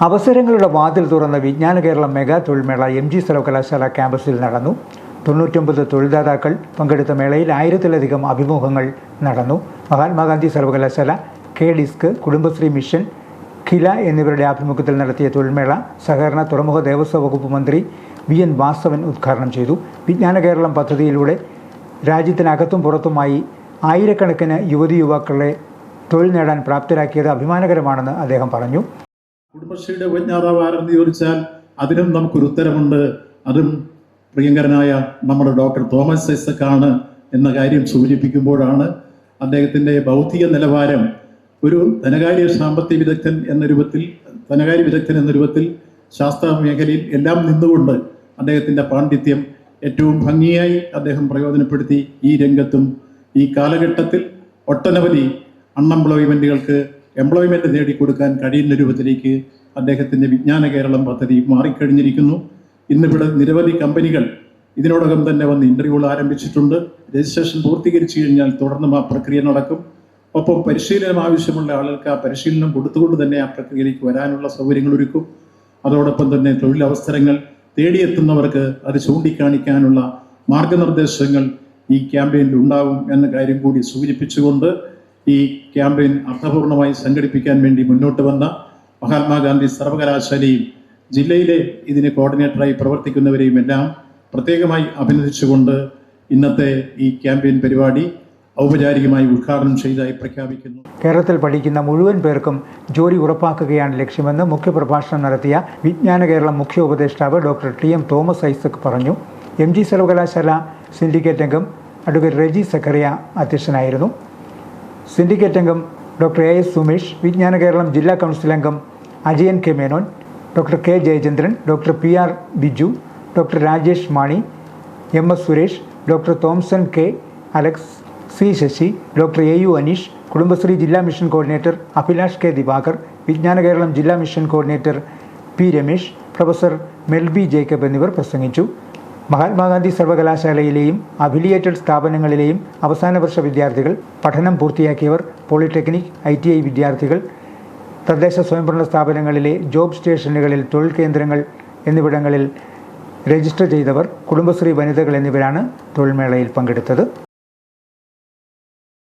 അവസരങ്ങളുടെ വാതിൽ തുറന്ന വിജ്ഞാന കേരളം മെഗാ തൊഴിൽമേള MG സർവകലാശാല ക്യാമ്പസിൽ നടന്നു. 99 തൊഴിൽദാതാക്കൾ പങ്കെടുത്ത മേളയിൽ 1000-ലധികം അഭിമുഖങ്ങൾ നടന്നു. മഹാത്മാഗാന്ധി സർവകലാശാല, KDISC, കുടുംബശ്രീ മിഷൻ, ഖില എന്നിവരുടെ ആഭിമുഖ്യത്തിൽ നടത്തിയ തൊഴിൽമേള സഹകരണ തുറമുഖ ദേവസ്വം വകുപ്പ് മന്ത്രി VN വാസവൻ ഉദ്ഘാടനം ചെയ്തു. വിജ്ഞാന കേരളം പദ്ധതിയിലൂടെ രാജ്യത്തിനകത്തും പുറത്തുമായി ആയിരക്കണക്കിന് യുവതിയുവാക്കളെ തൊഴിൽ നേടാൻ പ്രാപ്തരാക്കിയത് അഭിമാനകരമാണെന്ന് അദ്ദേഹം പറഞ്ഞു. കുടുംബശ്രീയുടെ ഉപജ്ഞാതാവ് ആരെന്ന് ചോദിച്ചാൽ അതിനും നമുക്കൊരു ഉത്തരമുണ്ട്. അതും പ്രിയങ്കരനായ നമ്മുടെ ഡോക്ടർ തോമസ് ഐസക്കാണ് എന്ന കാര്യം സൂചിപ്പിക്കുമ്പോഴാണ് അദ്ദേഹത്തിൻ്റെ ബൗദ്ധിക നിലവാരം ഒരു ധനകാര്യ സാമ്പത്തിക വിദഗ്ധൻ എന്ന രൂപത്തിൽ ശാസ്ത്ര മേഖലയിൽ എല്ലാം നിന്നുകൊണ്ട് അദ്ദേഹത്തിൻ്റെ പാണ്ഡിത്യം ഏറ്റവും ഭംഗിയായി അദ്ദേഹം പ്രയോജനപ്പെടുത്തി. ഈ രംഗത്തും ഈ കാലഘട്ടത്തിൽ ഒട്ടനവധി അൺഎംപ്ലോയ്മെൻറ്റുകൾക്ക് എംപ്ലോയ്മെൻറ്റ് നേടിക്കൊടുക്കാൻ കഴിയുന്ന രൂപത്തിലേക്ക് അദ്ദേഹത്തിൻ്റെ വിജ്ഞാന കേരളം പദ്ധതി മാറിക്കഴിഞ്ഞിരിക്കുന്നു. ഇന്നിവിടെ നിരവധി കമ്പനികൾ ഇതിനോടകം തന്നെ വന്ന് ഇൻ്റർവ്യൂകൾ ആരംഭിച്ചിട്ടുണ്ട്. രജിസ്ട്രേഷൻ പൂർത്തീകരിച്ചു കഴിഞ്ഞാൽ തുടർന്നും ആ പ്രക്രിയ നടക്കും. ഒപ്പം പരിശീലനം ആവശ്യമുള്ള ആളുകൾക്ക് ആ പരിശീലനം കൊടുത്തുകൊണ്ട് തന്നെ ആ പ്രക്രിയയിലേക്ക് വരാനുള്ള സൗകര്യങ്ങൾ ഒരുക്കും. അതോടൊപ്പം തന്നെ തൊഴിലവസരങ്ങൾ തേടിയെത്തുന്നവർക്ക് അത് ചൂണ്ടിക്കാണിക്കാനുള്ള മാർഗനിർദ്ദേശങ്ങൾ ഈ ക്യാമ്പയിനിൽ ഉണ്ടാകും എന്ന കാര്യം കൂടി സൂചിപ്പിച്ചുകൊണ്ട് ഈ ക്യാമ്പയിൻ അർത്ഥപൂർണമായി സംഘടിപ്പിക്കാൻ വേണ്ടി മുന്നോട്ട് വന്ന മഹാത്മാഗാന്ധി സർവകലാശാലയും ജില്ലയിലെ ഇതിന് കോർഡിനേറ്ററായി പ്രവർത്തിക്കുന്നവരെയും എല്ലാം പ്രത്യേകമായി അഭിനന്ദിച്ചുകൊണ്ട് ഇന്നത്തെ ഈ ക്യാമ്പയിൻ പരിപാടി ഔപചാരികമായി ഉദ്ഘാടനം ചെയ്തതായി പ്രഖ്യാപിക്കുന്നു. കേരളത്തിൽ പഠിക്കുന്ന മുഴുവൻ പേർക്കും ജോലി ഉറപ്പാക്കുകയാണ് ലക്ഷ്യമെന്ന് മുഖ്യപ്രഭാഷണം നടത്തിയ വിജ്ഞാന കേരളം മുഖ്യ ഉപദേഷ്ടാവ് ഡോക്ടർ TM തോമസ് ഐസക് പറഞ്ഞു. MG സർവകലാശാല സിൻഡിക്കേറ്റ് അംഗം അഡ്വക്കേറ്റ് റെജി സക്കറിയ അധ്യക്ഷനായിരുന്നു. സിൻഡിക്കേറ്റ് അംഗം ഡോക്ടർ AS സുമേഷ്, വിജ്ഞാന കേരളം ജില്ലാ കൗൺസിൽ അംഗം Ajayan K Menon, doctor K Jayachandran, doctor PR Biju, doctor Rajesh Mani, MS Suresh, doctor Thomson K Alex, C Sasi, doctor AU Aneesh, Kudumbashree ജില്ലാ mission coordinator Abhilash K Divakar, Vijnana Keralam ജില്ലാ mission coordinator P Ramesh, professor Melby Jacob എന്നിവർ പ്രസംഗിച്ചു. മഹാത്മാഗാന്ധി സർവകലാശാലയിലെയും അഫിലിയേറ്റഡ് സ്ഥാപനങ്ങളിലെയും അവസാന വർഷ വിദ്യാർത്ഥികൾ, പഠനം പൂർത്തിയാക്കിയവർ, പോളിടെക്നിക്, ITI വിദ്യാർത്ഥികൾ, തദ്ദേശ സ്വയംഭരണ സ്ഥാപനങ്ങളിലെ ജോബ് സ്റ്റേഷനുകളിൽ, തൊഴിൽ കേന്ദ്രങ്ങൾ എന്നിവിടങ്ങളിൽ രജിസ്റ്റർ ചെയ്തവർ, കുടുംബശ്രീ വനിതകൾ എന്നിവരാണ് തൊഴിൽമേളയിൽ പങ്കെടുത്തത്.